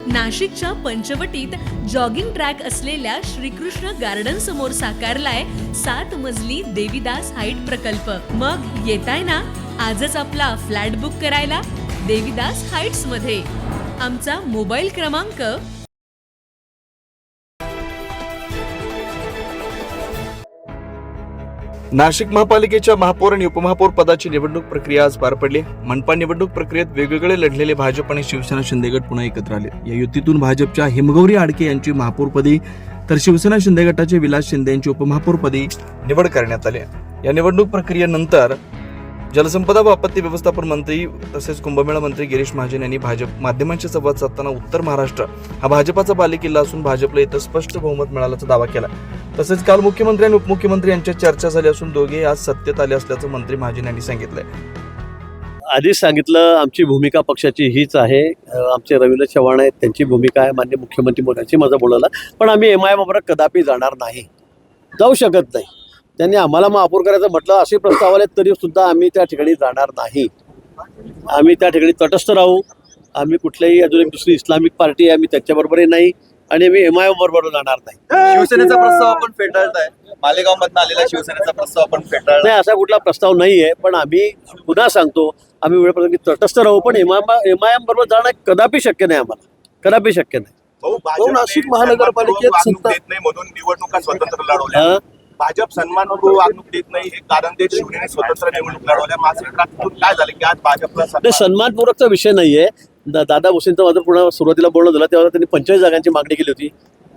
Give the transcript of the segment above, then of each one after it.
नाशिकच्या पंचवटीत jogging track असलेल्या Shrikrishna garden समोर साकारलाय 7 मजली देवीदास हाईट प्रकल्प। मग येताय ना आजच आपला फ्लॅट बुक करायला देवीदास हाईट्स मध्ये। आमचा मोबाईल क्रमांक नाशिक महापालिकेच्या महापौर आणि उपमहापौर पदाची निवडणूक प्रक्रिया आज पार पडली। मनपा निवडणूक प्रक्रियेत वेगवेगळे लढलेले भाजप आणि शिवसेना शिंदे गट पुन्हा एकत्र आले। या युतीतून भाजपच्या हिमगौरी आडके यांची महापौरपदी तर शिवसेना शिंदे गटाचे विलास शिंदे यांची उपमहापौरपदी निवड करण्यात आली। या निवडणूक प्रक्रियेनंतर जलसंपदा व आपत्ती व्यवस्थापन मंत्री तसेच कुंभमेळा मंत्री गिरीश महाजन यांनी भाजप माध्यमांशी संवाद साधताना उत्तर महाराष्ट्र हा भाजपाचा बालेकिल्ला असून भाजपला इथं स्पष्ट बहुमत मिळाल्याचा दावा केला। तसेच काल मुख्यमंत्री आणि उपमुख्यमंत्री यांच्यात चर्चा झाली असून दोघे आज सत्तेत आले असल्याचं मंत्री महाजन यांनी सांगितलंय। आधीच सांगितलं आमची भूमिका पक्षाची हीच आहे। आमचे रवींद्र चव्हाण आहेत, त्यांची भूमिका आहे माननीय मुख्यमंत्री मोदींची माझं बोलायला, पण आम्ही MIM बरोबर कदापि जाणार नाही, जाऊ शकत नाही। त्यांनी आम्हाला महापौर करायचं म्हटलं, असे प्रस्ताव आले तरी सुद्धा आम्ही त्या ठिकाणी जाणार नाही। आम्ही त्या ठिकाणी तटस्थ राहू। आम्ही कुठल्याही अजून एक दुसरी इस्लामिक पार्टी आहे, आम्ही त्याच्याबरोबरही नाही आणि आम्ही MIM बरोबर जाणार नाही। शिवसेनेचा प्रस्ताव आपण फेटाळताय, मालेगाव मधून आलेला शिवसेनेचा प्रस्ताव आपण फेटाळला नाही, असा कुठला प्रस्ताव नाही आहे। पण आम्ही पुन्हा सांगतो, आम्ही वेळेप्रसंगी तटस्थ राहू, पण MIM बरोबर जाणं कदापि शक्य नाही, आम्हाला कदापि शक्य नाही। नाशिक महानगरपालिकेत सत्ता देत नाही म्हणून निवडणुका स्वतंत्र लढवल्या, भाजप सन्मानपूर्वक वागणूक देत नाही हे कारण ते शिवसेनेने स्वतंत्र निवडणूक लढवल्या। महाराष्ट्रात काय झालं की आज भाजपला सन्मानपूर्वकचा विषय नाहीये। दादा भुसेंचं माझं पुन्हा सुरुवातीला बोलणं झालं तेव्हा त्यांनी 45 जागांची मागणी केली होती,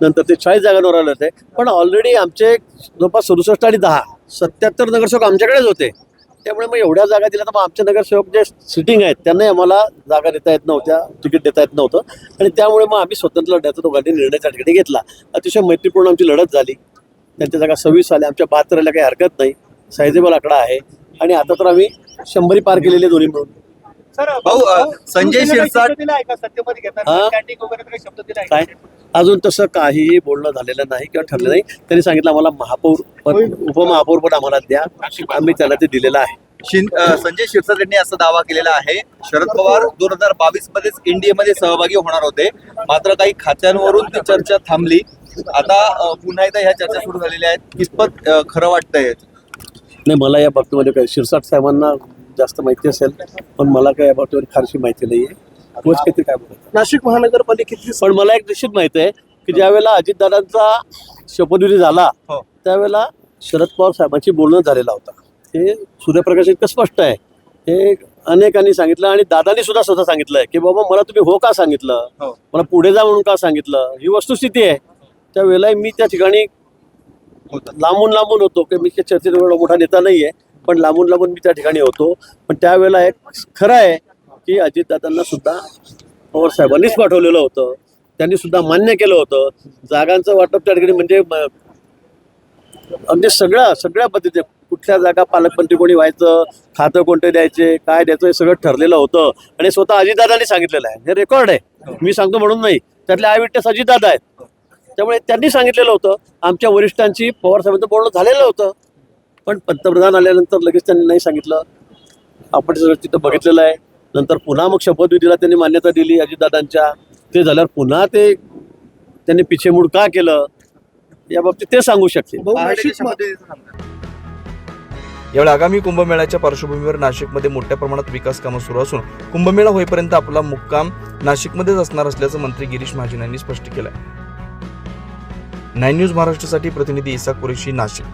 नंतर ते 40 जागांवर आले होते। पण ऑलरेडी आमचे जवळपास 67 आणि 10 77 नगरसेवक आमच्याकडेच होते। त्यामुळे मग एवढ्या जागा दिल्या तर मग आमचे नगरसेवक जे सिटिंग आहेत त्यांनाही आम्हाला जागा देता येत नव्हत्या, तिकीट देता येत नव्हतं, आणि त्यामुळे मग आम्ही स्वतंत्र लढण्याचा दोघांनी निर्णय त्या ठिकाणी घेतला। अतिशय मैत्रीपूर्ण आमची लढत झाली, त्यांच्या जागा 26 आल्या, आमच्या 72 काही हरकत नाही, सायझेबल आकडा आहे, आणि आता तर आम्ही 100 पार केलेले दोन्ही मिळून। भाऊ संजय शिरसाट काय अजून तसं काहीही बोलणं झालेलं नाही किंवा ठरलं नाही। त्यांनी सांगितलं आम्हाला महापौर पद उपमहापौर पद आम्हाला द्या, आम्ही त्यांना ते दिलेलं आहे। संजय शिरसाट यांनी असा दावा केलेला आहे, शरद पवार 2022 मध्येच NDA मध्ये सहभागी होणार होते, मात्र काही खात्यांवरून ती चर्चा थांबली। आता पुन्हा एकदा ह्या चर्चा सुरू झालेल्या आहेत, कितपत खरं वाटतंय? नाही, मला या बाबतीमध्ये काय शिरसाट साहेबांना जास्त माहिती असेल, पण मला काय या बाबतीवर फारशी माहिती नाहीये। काहीतरी काय बोलत नाशिक महानगरपालिकेतली पण मला एक निश्चित माहिती आहे की ज्यावेळेला अजितदादांचा शपथविधी झाला त्यावेळेला शरद पवार साहेबांची बोलणं झालेला होता। हे सूर्यप्रकाश इतकं स्पष्ट आहे, हे अनेकांनी सांगितलं आणि दादांनी सुद्धा स्वतः सांगितलंय की बाबा मला तुम्ही हो का सांगितलं, मला पुढे जा म्हणून का सांगितलं, ही वस्तुस्थिती आहे। त्यावेळेला मी त्या ठिकाणी लांबून होतो की मी चर्चेत एवढा मोठा नेता नाहीये, पण लांबून मी त्या ठिकाणी होतो। पण त्यावेळेला एक खरं आहे की अजितदादांना सुद्धा पवार साहेबांनीच पाठवलेलं होतं, त्यांनी सुद्धा मान्य केलं होतं। जागांचं वाटप त्या ठिकाणी म्हणजे अगदी सगळ्या पद्धतीने कुठल्या जागा पालकमंत्री कोणी व्हायचं, खातं कोणते द्यायचे, काय द्यायचं हे सगळं ठरलेलं होतं, आणि स्वतः अजितदादांनी सांगितलेलं आहे। हे रेकॉर्ड आहे, मी सांगतो म्हणून नाही, त्यातले आय विटनेस अजितदादा आहेत। त्यामुळे त्यांनी सांगितलेलं होतं, आमच्या वरिष्ठांची पवार साहेबांचं बोलणं झालेलं होतं, पण पंतप्रधान आल्यानंतर लगेच त्यांनी नाही सांगितलं। आपण सगळं तिथं बघितलेलं आहे। नंतर पुन्हा मग शपथविधीला त्यांनी मान्यता दिली अजितदादांच्या, ते झाल्यावर पुन्हा ते त्यांनी पिछेमूड का केलं या बाबतीत ते सांगू शकते। यावेळी आगामी कुंभमेळ्याच्या पार्श्वभूमीवर नाशिकमध्ये मोठ्या प्रमाणात विकास कामं सुरू असून कुंभमेळा होईपर्यंत आपला मुक्काम नाशिकमध्येच असणार असल्याचं मंत्री गिरीश महाजन यांनी स्पष्ट केलंय। 9 न्यूज महाराष्ट्रासाठी प्रतिनिधी इसाक कुरेशी, नाशिक।